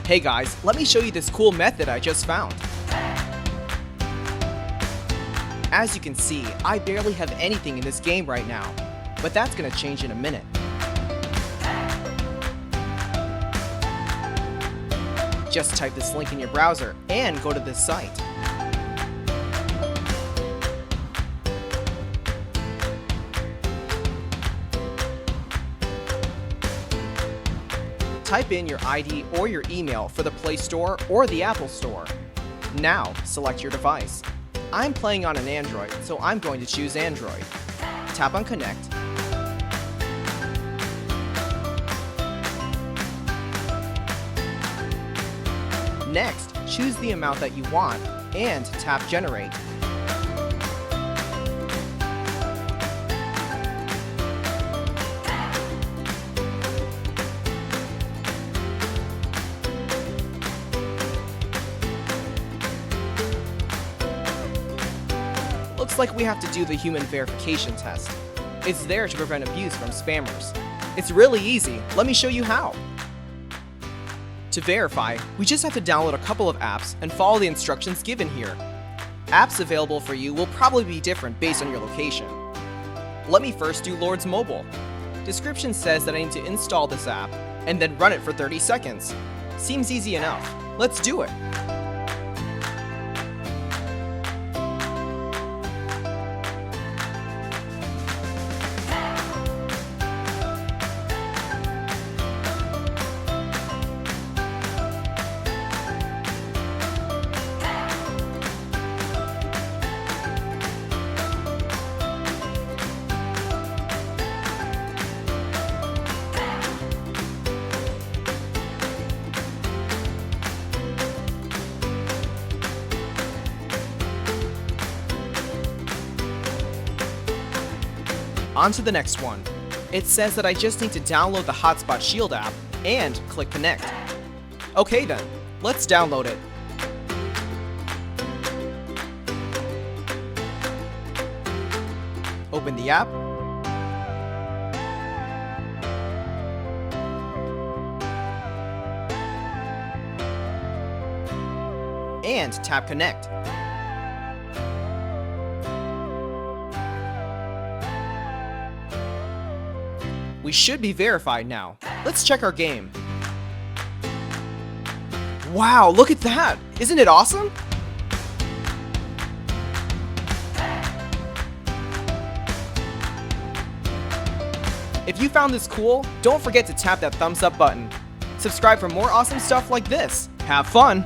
Hey guys, let me show you this cool method I just found. As you can see, I barely have anything in this game right now, but that's gonna change in a minute. Just type this link in your browser and go to this site. Type in your ID or your email for the Play Store or the Apple Store. Now, select your device. I'm playing on an Android, so I'm going to choose Android. Tap on Connect. Next, choose the amount that you want and tap Generate. Looks like we have to do the human verification test. It's there to prevent abuse from spammers. It's really easy. Let me show you how. To verify, we just have to download a couple of apps and follow the instructions given here. Apps available for you will probably be different based on your location. Let me first do Lord's Mobile. Description says that I need to install this app and then run it for 30 seconds. Seems easy enough. Let's do it. On to the next one. It says that I just need to download the Hotspot Shield app and click Connect. Okay then, let's download it. Open the app. And tap Connect. We should be verified now. Let's check our game. Wow, look at that! Isn't it awesome? If you found this cool, don't forget to tap that thumbs up button. Subscribe for more awesome stuff like this. Have fun!